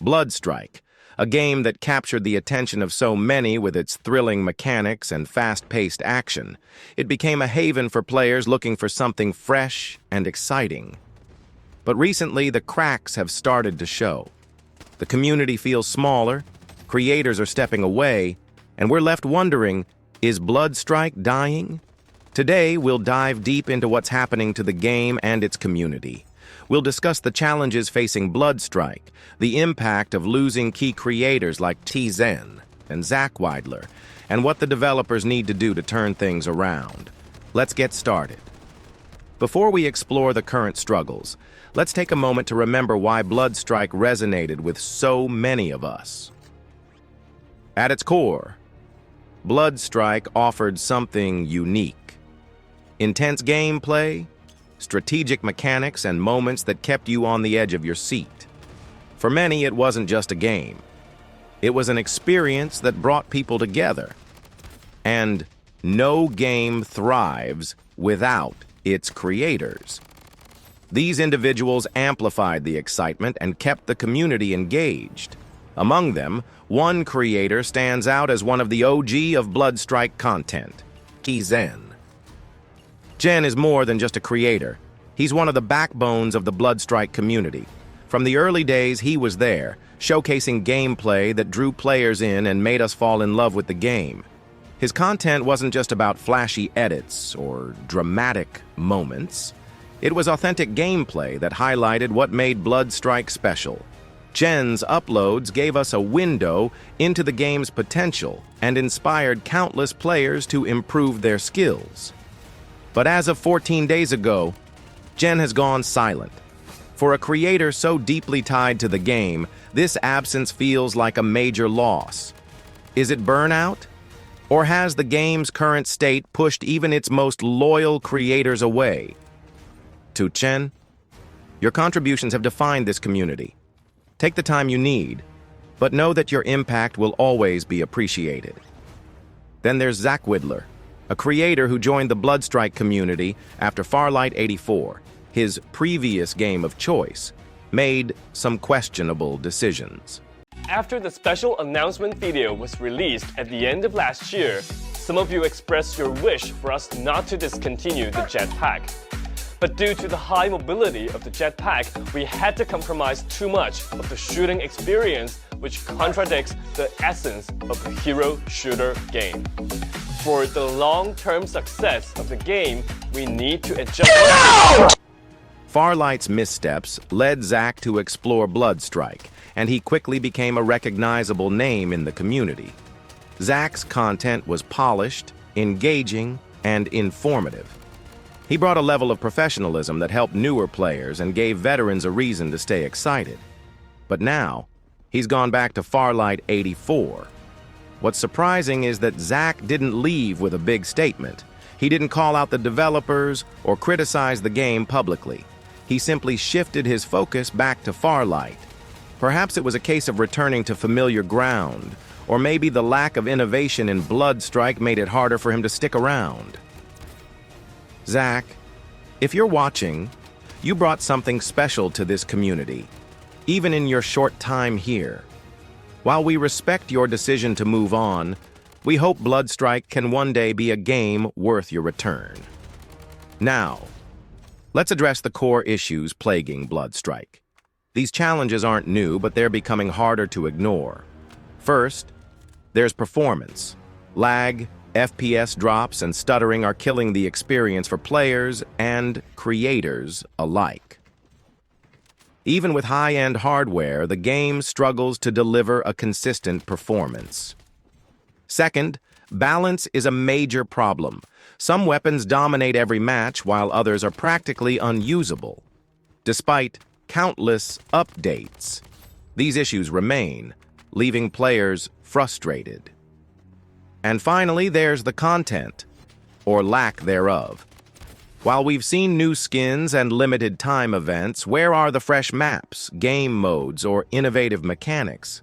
Bloodstrike, a game that captured the attention of so many with its thrilling mechanics and fast-paced action. It became a haven for players looking for something fresh and exciting. But recently, the cracks have started to show. The community feels smaller, creators are stepping away, and we're left wondering, is Bloodstrike dying? Today, we'll dive deep into what's happening to the game and its community. We'll discuss the challenges facing Bloodstrike, the impact of losing key creators like Tzen and Zakwylder, and what the developers need to do to turn things around. Let's get started. Before we explore the current struggles, let's take a moment to remember why Bloodstrike resonated with so many of us. At its core, Bloodstrike offered something unique. Intense gameplay, strategic mechanics, and moments that kept you on the edge of your seat. For many, it wasn't just a game. It was an experience that brought people together. And no game thrives without its creators. These individuals amplified the excitement and kept the community engaged. Among them, one creator stands out as one of the OG of Bloodstrike content, Tzen. Tzen is more than just a creator. He's one of the backbones of the Bloodstrike community. From the early days, he was there, showcasing gameplay that drew players in and made us fall in love with the game. His content wasn't just about flashy edits or dramatic moments. It was authentic gameplay that highlighted what made Bloodstrike special. Tzen's uploads gave us a window into the game's potential and inspired countless players to improve their skills. But as of 14 days ago, Tzen has gone silent. For a creator so deeply tied to the game, this absence feels like a major loss. Is it burnout? Or has the game's current state pushed even its most loyal creators away? To Tzen, your contributions have defined this community. Take the time you need, but know that your impact will always be appreciated. Then there's Zakwylder, a creator who joined the Bloodstrike community after Farlight 84, his previous game of choice, made some questionable decisions. After the special announcement video was released at the end of last year, some of you expressed your wish for us not to discontinue the jetpack. But due to the high mobility of the jetpack, we had to compromise too much of the shooting experience, which contradicts the essence of a hero shooter game. For the long-term success of the game, we need to adjust. Farlight's missteps led Zach to explore Bloodstrike, and he quickly became a recognizable name in the community. Zach's content was polished, engaging, and informative. He brought a level of professionalism that helped newer players and gave veterans a reason to stay excited. But now, he's gone back to Farlight 84. What's surprising is that Zach didn't leave with a big statement. He didn't call out the developers or criticize the game publicly. He simply shifted his focus back to Farlight. Perhaps it was a case of returning to familiar ground, or maybe the lack of innovation in Bloodstrike made it harder for him to stick around. Zach, if you're watching, you brought something special to this community, even in your short time here. While we respect your decision to move on, we hope Bloodstrike can one day be a game worth your return. Now, let's address the core issues plaguing Bloodstrike. These challenges aren't new, but they're becoming harder to ignore. First, there's performance. Lag, FPS drops, and stuttering are killing the experience for players and creators alike. Even with high-end hardware, the game struggles to deliver a consistent performance. Second, balance is a major problem. Some weapons dominate every match, while others are practically unusable. Despite countless updates, these issues remain, leaving players frustrated. And finally, there's the content, or lack thereof. While we've seen new skins and limited time events, where are the fresh maps, game modes, or innovative mechanics?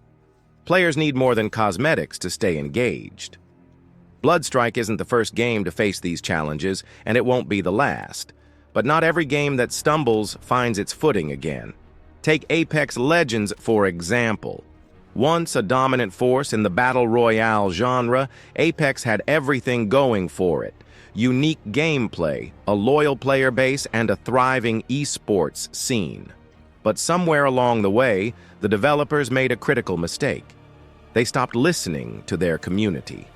Players need more than cosmetics to stay engaged. Bloodstrike isn't the first game to face these challenges, and it won't be the last. But not every game that stumbles finds its footing again. Take Apex Legends, for example. Once a dominant force in the Battle Royale genre, Apex had everything going for it. Unique gameplay, a loyal player base, and a thriving esports scene. But somewhere along the way, the developers made a critical mistake. They stopped listening to their community.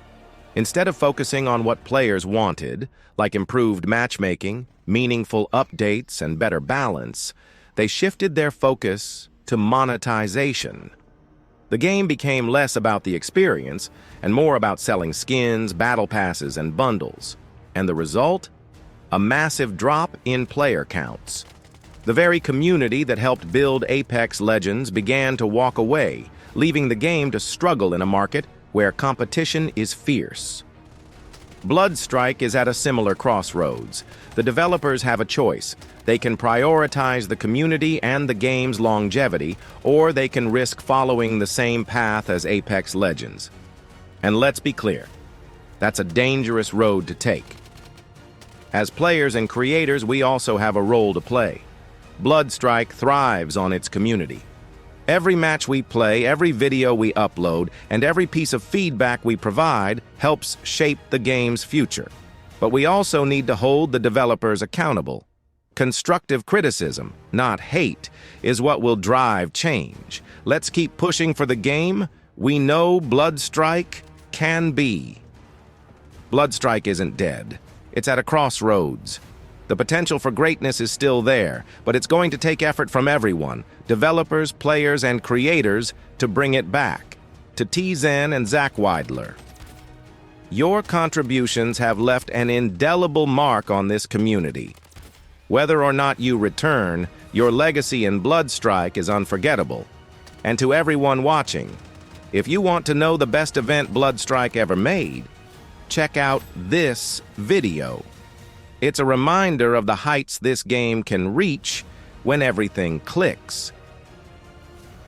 Instead of focusing on what players wanted, like improved matchmaking, meaningful updates, and better balance, they shifted their focus to monetization. The game became less about the experience and more about selling skins, battle passes, and bundles. And the result? A massive drop in player counts. The very community that helped build Apex Legends began to walk away, leaving the game to struggle in a market where competition is fierce. Bloodstrike is at a similar crossroads. The developers have a choice. They can prioritize the community and the game's longevity, or they can risk following the same path as Apex Legends. And let's be clear, that's a dangerous road to take. As players and creators, we also have a role to play. Bloodstrike thrives on its community. Every match we play, every video we upload, and every piece of feedback we provide helps shape the game's future. But we also need to hold the developers accountable. Constructive criticism, not hate, is what will drive change. Let's keep pushing for the game we know Bloodstrike can be. Bloodstrike isn't dead. It's at a crossroads. The potential for greatness is still there, but it's going to take effort from everyone, developers, players, and creators, to bring it back. To TZen and Zakwylder, your contributions have left an indelible mark on this community. Whether or not you return, your legacy in Bloodstrike is unforgettable. And to everyone watching, if you want to know the best event Bloodstrike ever made, check out this video. It's a reminder of the heights this game can reach when everything clicks.